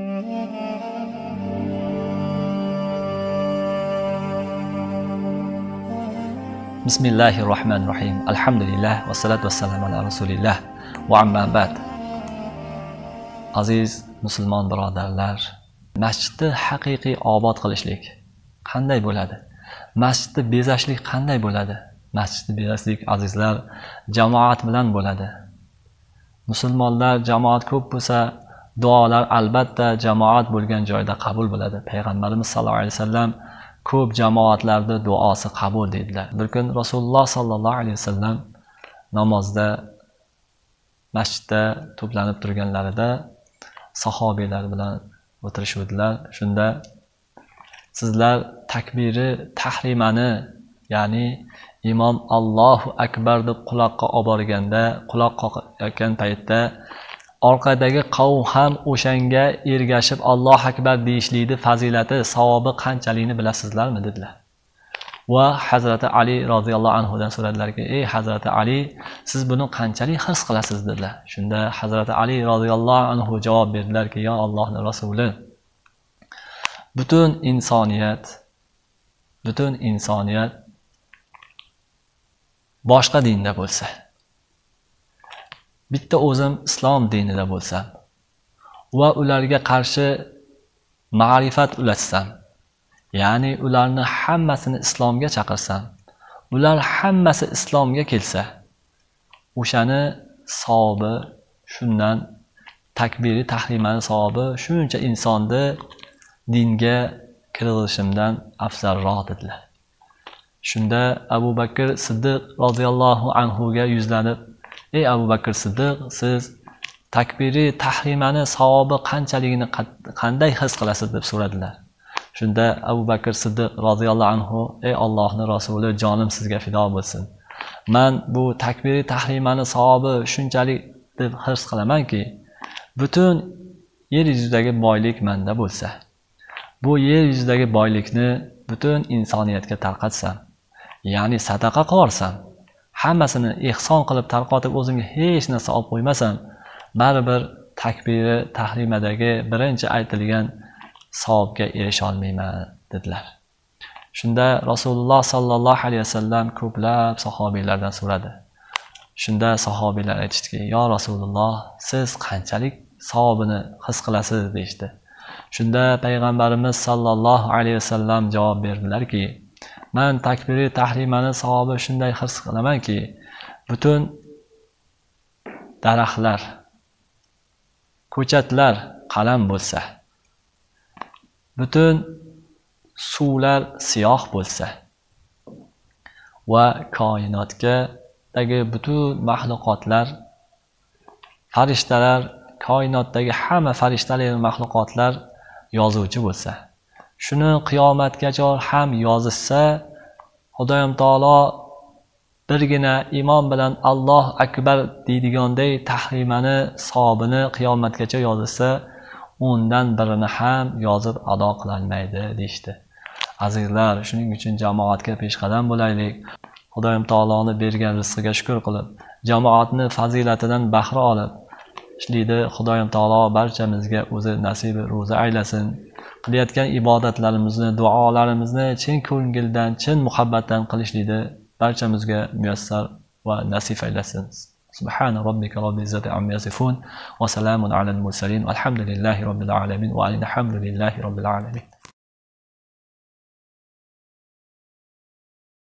Bismillahirrahmanirrahim. Alhamdulillah va salatu vassalamu ala rasulillah va amma ba'd. Aziz musulmon birodarlar, masjidni haqiqiy obod qilishlik qanday bo'ladi? Masjidni bezashlik qanday bo'ladi? Masjidni bezashlik azizlar jamoat bilan bo'ladi. Musulmonlar jamoat ko'p bo'lsa, duolar albatta jamoat bo'lgan joyda qabul bo'ladi. Payg'ambarimiz sallallohu alayhi vasallam ko'p jamoatlarda duosi qabul dedilar. Bir kun Rasululloh sallallohu alayhi vasallam namozda masjidda to'planib turganlarida sahobiylar bilan o'tirishuvdilar. Shunda sizlar takbiri tahrimani, ya'ni imom Allohu akbar deb quloqqa olib borganda, quloq qoqayotgan paytda orqadagi qavm ham o'shanga ergashib Allohu akbar deyishlikni fazilati, savobi qanchaligini bilasizlarmi dedilar. Va Hazrati Ali roziyallohu anhudan so'radilarki, ey Hazrati Ali, siz buni qanchalik his qilasiz dedilar. Shunda Hazrati Ali roziyallohu anhu javob berdilarki, yo Allohning rasuli, butun insoniyat boshqa dinda bo'lsa, bitta o'zim islom dinida bo'lsam va ularga qarshi ma'rifat ulatsam, ya'ni ularni hammasini islomga chaqirsam, ular hammasi islomga kelsa, o'shani savobi, shundan takbiri tahrimani savobi shuncha insonni dinga kirgizishimdan afzalroq dedilar. Shunda Abu Bakr Siddiq roziyallohu anhuga yuzlanib, ey Abu Bakr Siddiq, siz takbiri tahrimani savobi qanchaligini qanday his qilasiz deb so'radilar. Shunda Abu Bakr Siddiq roziyallohu anhu, ey Allohning rasuli, jonim sizga fido bo'lsin. Men bu takbiri tahrimani savobi shunchalik deb his qilamanki, butun yer yuzidagi boylik menda bo'lsa, bu yer yuzidagi boylikni butun insoniyatga tarqatsam, ya'ni sadaqa qilarsam, hammasini ihson qilib tarqatib o'zimga hech narsa olib qo'ymasam, baribir takbiri tahrimadagi birinchi aytilgan savobga erisha olmayman dedilar. Shunda Rasululloh sallallohu alayhi vasallam ko'plab sahobiylardan so'radi. Shunda sahobiylar aytishdiki, yo Rasululloh, siz qanchalik savobini his qilasiz deyishdi. Shunda payg'ambarimiz sallallohu alayhi vasallam javob berdilarki, men takbiri tahrimani savobi shunday his qilamanki, butun daraxtlar, ko'chatlar qalam bo'lsa, butun suvlar siyoh bo'lsa va koinotdagi butun maxluqotlar, farishtalar, koinotdagi hamma farishtalar va maxluqotlar yozuvchi bo'lsa, shuni qiyomatgacha ham yozishsa, Xudoyim taolo birgina imom bilan Alloh akbar deydiganday tahrimani savobini qiyomatgacha yozishsa, undan birini ham yozib ado qila olmaydi deyishdi. Azizlar, shuning uchun jamoatga peshqadam bo'laylik. Xudoyim taoloning bergan rizqiga shukr qilib, jamoatni fazilatidan bahra olib ishlaydi. Xudoyim taolo barchamizga o'zi nasibi ro'za aylasin. Qilayotgan ibodatlarimizni, duolarimizni chin ko'ngildan, chin muhabbatdan qilishlikni barchamizga muyassar va nasib aylasin. Subhana robbika robbil izzati amma yasifun va salamun alal mursalin. Alhamdulillahi robbil alamin va alhamdulillahi robbil alamin.